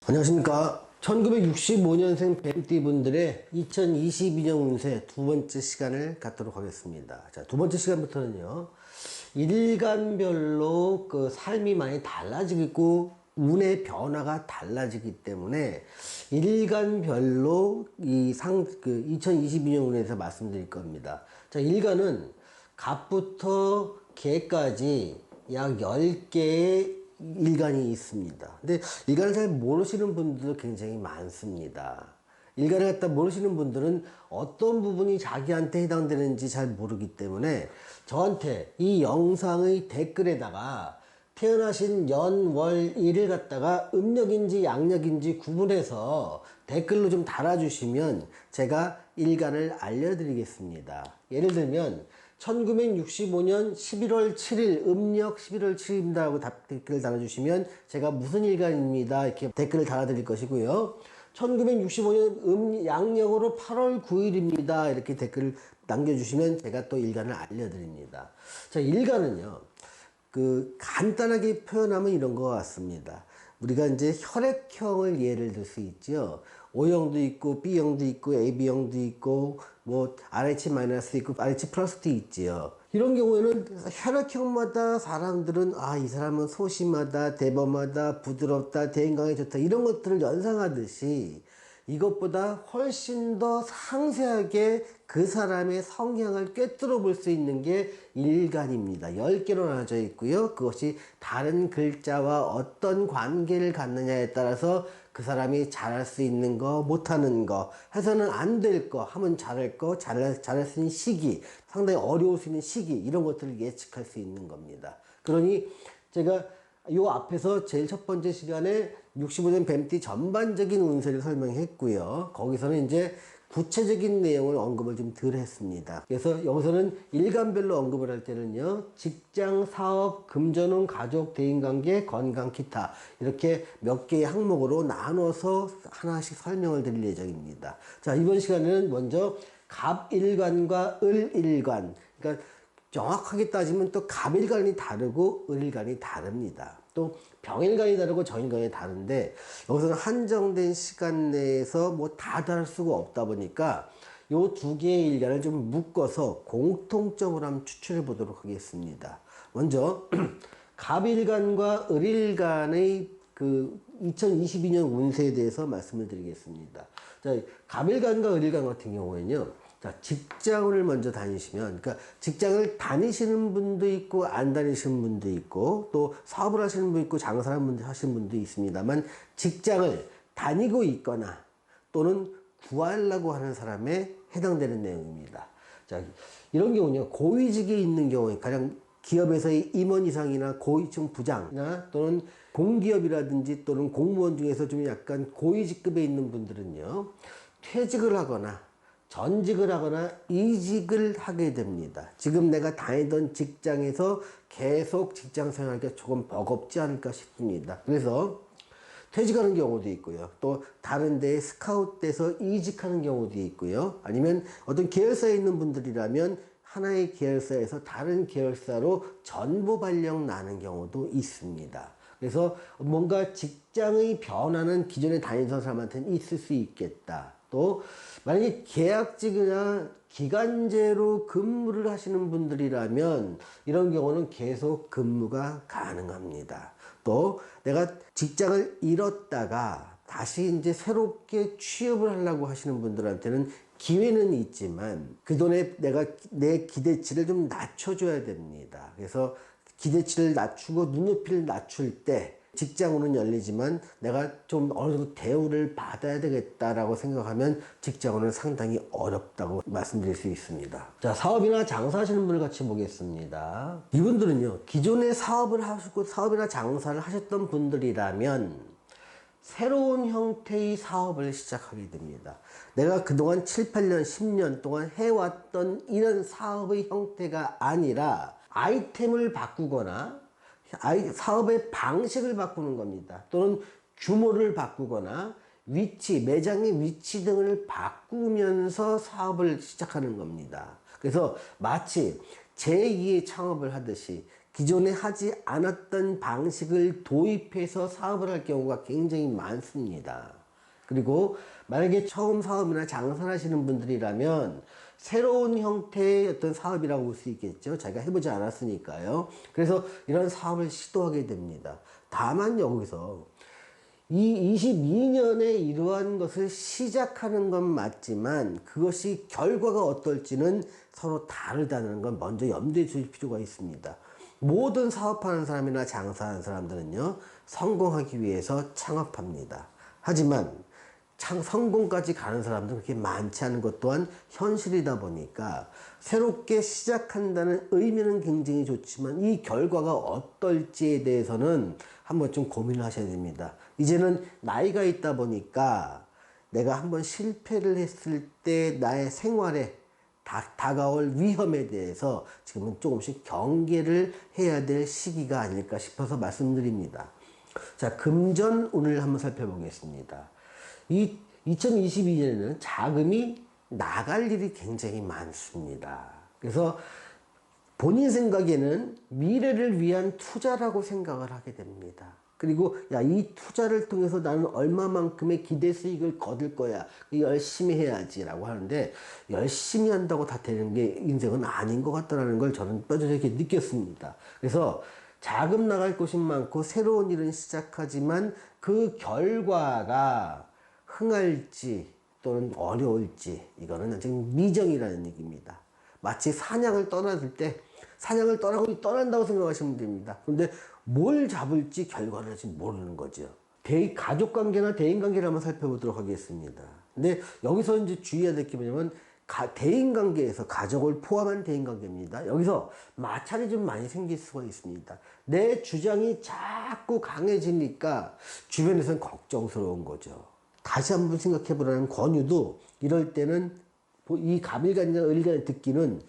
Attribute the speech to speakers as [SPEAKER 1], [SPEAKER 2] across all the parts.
[SPEAKER 1] 안녕하십니까. 1965년생 뱀띠 분들의 2022년 운세 두 번째 시간을 갖도록 하겠습니다. 자, 두 번째 시간부터는요, 일간별로 그 삶이 많이 달라지고, 운의 변화가 달라지기 때문에, 일간별로 2022년 운에서 말씀드릴 겁니다. 자, 일간은 갑부터 개까지 약 10개의 일간이 있습니다. 근데 일간을 잘 모르시는 분들도 굉장히 많습니다. 일간을 갖다 모르시는 분들은 어떤 부분이 자기한테 해당되는지 잘 모르기 때문에 저한테 이 영상의 댓글에다가 태어나신 연, 월, 일을 갖다가 음력인지 양력인지 구분해서 댓글로 좀 달아주시면 제가 일간을 알려드리겠습니다. 예를 들면 1965년 11월 7일 음력 11월 7일입니다 하고 댓글 달아주시면 제가 무슨 일간입니다 이렇게 댓글을 달아드릴 것이고요. 1965년 양력으로 8월 9일입니다 이렇게 댓글을 남겨주시면 제가 또 일간을 알려드립니다. 자, 일간은요, 간단하게 표현하면 이런 것 같습니다. 우리가 이제 혈액형을 예를 들 수 있죠. O형도 있고, B형도 있고, AB형도 있고, 뭐, RH 마이너스 있고, RH 플러스도 있지요. 이런 경우에는 혈액형마다 사람들은, 이 사람은 소심하다, 대범하다, 부드럽다, 대인강이 좋다, 이런 것들을 연상하듯이 이것보다 훨씬 더 상세하게 그 사람의 성향을 꿰뚫어 볼 수 있는 게 일간입니다. 10개로 나눠져 있고요. 그것이 다른 글자와 어떤 관계를 갖느냐에 따라서 그 사람이 잘할 수 있는 거, 못하는 거, 해서는 안 될 거, 하면 잘할 거, 잘할 수 있는 시기, 상당히 어려울 수 있는 시기, 이런 것들을 예측할 수 있는 겁니다. 그러니 제가 요 앞에서 제일 첫 번째 시간에 65년 뱀띠 전반적인 운세를 설명했고요. 거기서는 이제 구체적인 내용을 언급을 좀 덜 했습니다. 그래서 여기서는 일간별로 언급을 할 때는요, 직장, 사업, 금전운, 가족, 대인관계, 건강, 기타 이렇게 몇 개의 항목으로 나눠서 하나씩 설명을 드릴 예정입니다. 자, 이번 시간에는 먼저 갑일간과 을일간, 그러니까 정확하게 따지면 또 갑일간이 다르고 을일간이 다릅니다. 또 병일간이 다르고 정일간이 다른데 여기서는 한정된 시간 내에서 뭐 다 다룰 수가 없다 보니까 요 두 개의 일간을 좀 묶어서 공통적으로 한번 추출해 보도록 하겠습니다. 먼저 갑일간과 을일간의 2022년 운세에 대해서 말씀을 드리겠습니다. 자, 갑일간과 을일간 같은 경우에는요, 자, 직장을 먼저 다니시면, 그러니까 직장을 다니시는 분도 있고, 안 다니시는 분도 있고, 또 사업을 하시는 분도 있고, 장사를 하시는 분도 있습니다만, 직장을 다니고 있거나, 또는 구하려고 하는 사람에 해당되는 내용입니다. 자, 이런 경우는요, 고위직에 있는 경우에 가장 기업에서의 임원 이상이나 고위층 부장이나 또는 공기업이라든지 또는 공무원 중에서 좀 약간 고위직급에 있는 분들은요, 퇴직을 하거나 전직을 하거나 이직을 하게 됩니다. 지금 내가 다니던 직장에서 계속 직장 생활하기가 조금 버겁지 않을까 싶습니다. 그래서 퇴직하는 경우도 있고요. 또 다른 데에 스카웃돼서 이직하는 경우도 있고요. 아니면 어떤 계열사에 있는 분들이라면 하나의 계열사에서 다른 계열사로 전부 발령 나는 경우도 있습니다. 그래서 뭔가 직장의 변화는 기존에 다니던 사람한테는 있을 수 있겠다. 또 만약에 계약직이나 기간제로 근무를 하시는 분들이라면 이런 경우는 계속 근무가 가능합니다. 또 내가 직장을 잃었다가 다시 이제 새롭게 취업을 하려고 하시는 분들한테는 기회는 있지만 그 돈에 내가 내 기대치를 좀 낮춰줘야 됩니다. 그래서 기대치를 낮추고 눈높이를 낮출 때 직장으로는 열리지만 내가 좀 어느 정도 대우를 받아야 되겠다라고 생각하면 직장으로는 상당히 어렵다고 말씀드릴 수 있습니다. 자, 사업이나 장사하시는 분을 같이 보겠습니다. 이분들은요, 기존에 사업을 하시고 사업이나 장사를 하셨던 분들이라면 새로운 형태의 사업을 시작하게 됩니다. 내가 그동안 7, 8년, 10년 동안 해왔던 이런 사업의 형태가 아니라 아이템을 바꾸거나 사업의 방식을 바꾸는 겁니다. 또는 규모를 바꾸거나 위치, 매장의 위치 등을 바꾸면서 사업을 시작하는 겁니다. 그래서 마치 제2의 창업을 하듯이 기존에 하지 않았던 방식을 도입해서 사업을 할 경우가 굉장히 많습니다. 그리고 만약에 처음 사업이나 장사를 하시는 분들이라면 새로운 형태의 어떤 사업이라고 볼 수 있겠죠. 자기가 해보지 않았으니까요. 그래서 이런 사업을 시도하게 됩니다. 다만 여기서 이 22년에 이러한 것을 시작하는 건 맞지만 그것이 결과가 어떨지는 서로 다르다는 건 먼저 염두에 두실 필요가 있습니다. 모든 사업하는 사람이나 장사하는 사람들은요, 성공하기 위해서 창업합니다. 하지만 성공까지 가는 사람들은 그렇게 많지 않은 것 또한 현실이다 보니까 새롭게 시작한다는 의미는 굉장히 좋지만 이 결과가 어떨지에 대해서는 한번 좀 고민을 하셔야 됩니다. 이제는 나이가 있다 보니까 내가 한번 실패를 했을 때 나의 생활에 다가올 위험에 대해서 지금은 조금씩 경계를 해야 될 시기가 아닐까 싶어서 말씀드립니다. 자, 금전운을 한번 살펴보겠습니다. 이 2022년에는 자금이 나갈 일이 굉장히 많습니다. 그래서 본인 생각에는 미래를 위한 투자라고 생각을 하게 됩니다. 그리고 이 투자를 통해서 나는 얼마만큼의 기대 수익을 거둘 거야. 열심히 해야지 라고 하는데 열심히 한다고 다 되는 게 인생은 아닌 것 같다는 걸 저는 뼈저리게 느꼈습니다. 그래서 자금 나갈 곳이 많고 새로운 일은 시작하지만 그 결과가 흥할지 또는 어려울지 이거는 아직 미정이라는 얘기입니다. 마치 사냥을 떠났을 때 사냥을 떠난다고 생각하시면 됩니다. 그런데 뭘 잡을지 결과를 아직 모르는 거죠. 가족관계나 대인관계를 한번 살펴보도록 하겠습니다. 근데 여기서 이제 주의해야 될 게 뭐냐면 대인관계에서 가족을 포함한 대인관계입니다. 여기서 마찰이 좀 많이 생길 수가 있습니다. 내 주장이 자꾸 강해지니까 주변에서는 걱정스러운 거죠. 다시 한번 생각해 보라는 권유도 이럴 때는 이 갑일간이나 을간이 듣기는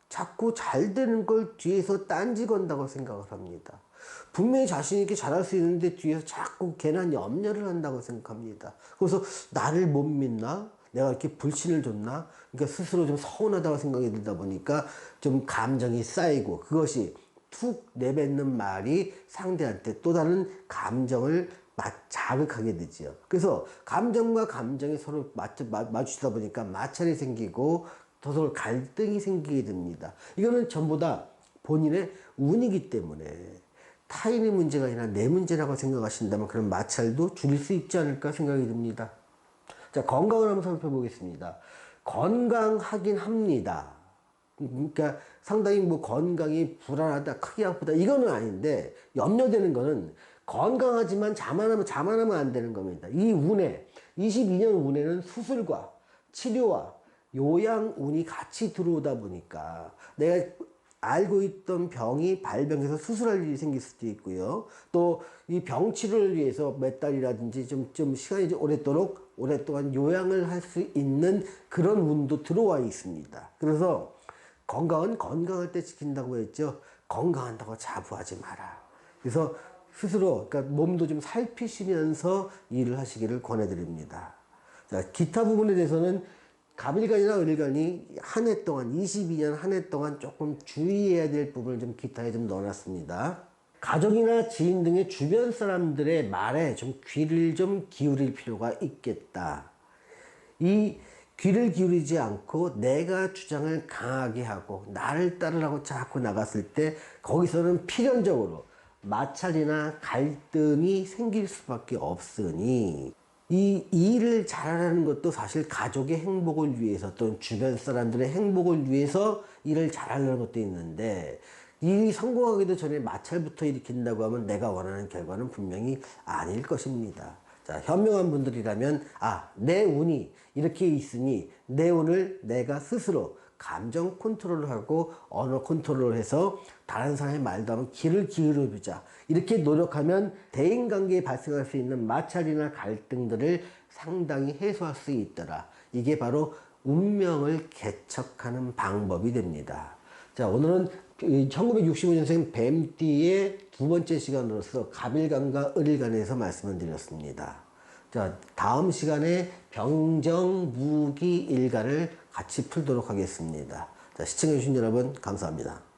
[SPEAKER 1] 자꾸 잘 되는 걸 뒤에서 딴지 건다고 생각을 합니다. 분명히 자신 있게 잘할 수 있는데 뒤에서 자꾸 괜한 염려를 한다고 생각합니다. 그래서 나를 못 믿나? 내가 이렇게 불신을 줬나? 그러니까 스스로 좀 서운하다고 생각이 들다 보니까 좀 감정이 쌓이고 그것이 툭 내뱉는 말이 상대한테 또 다른 감정을 자극하게 되지요. 그래서 감정과 감정이 서로 마주치다 보니까 마찰이 생기고 서로 갈등이 생기게 됩니다. 이거는 전부 다 본인의 운이기 때문에 타인의 문제가 아니라 내 문제라고 생각하신다면 그런 마찰도 줄일 수 있지 않을까 생각이 듭니다. 자, 건강을 한번 살펴보겠습니다. 건강하긴 합니다. 그러니까 상당히 건강이 불안하다, 크게 아프다, 이거는 아닌데 염려되는 거는 건강하지만 자만하면 안 되는 겁니다. 이 운에, 22년 운에는 수술과 치료와 요양운이 같이 들어오다 보니까 내가 알고 있던 병이 발병해서 수술할 일이 생길 수도 있고요. 또 이 병 치료를 위해서 몇 달이라든지 좀 시간이 좀 오랫동안 요양을 할 수 있는 그런 운도 들어와 있습니다. 그래서 건강은 건강할 때 지킨다고 했죠. 건강한다고 자부하지 마라. 그래서 스스로, 그러니까 몸도 좀 살피시면서 일을 하시기를 권해드립니다. 자, 기타 부분에 대해서는 갑일간이나 을간이 한 해 동안, 22년 한 해 동안 조금 주의해야 될 부분을 좀 기타에 좀 넣어놨습니다. 가족이나 지인 등의 주변 사람들의 말에 좀 귀를 좀 기울일 필요가 있겠다. 이 귀를 기울이지 않고 내가 주장을 강하게 하고 나를 따르라고 자꾸 나갔을 때 거기서는 필연적으로 마찰이나 갈등이 생길 수밖에 없으니 이 일을 잘하는 것도 사실 가족의 행복을 위해서 또는 주변 사람들의 행복을 위해서 일을 잘하려는 것도 있는데 일이 성공하기도 전에 마찰부터 일으킨다고 하면 내가 원하는 결과는 분명히 아닐 것입니다. 자, 현명한 분들이라면 내 운이 이렇게 있으니 내 운을 내가 스스로 감정 컨트롤을 하고 언어 컨트롤을 해서 다른 사람의 말도 하면 귀를 기울여주자. 이렇게 노력하면 대인관계에 발생할 수 있는 마찰이나 갈등들을 상당히 해소할 수 있더라. 이게 바로 운명을 개척하는 방법이 됩니다. 자, 오늘은 1965년생 뱀띠의 두 번째 시간으로서 갑일간과 을일간에서 말씀을 드렸습니다. 자, 다음 시간에 병정, 무기, 일간을 같이 풀도록 하겠습니다. 자, 시청해주신 여러분 감사합니다.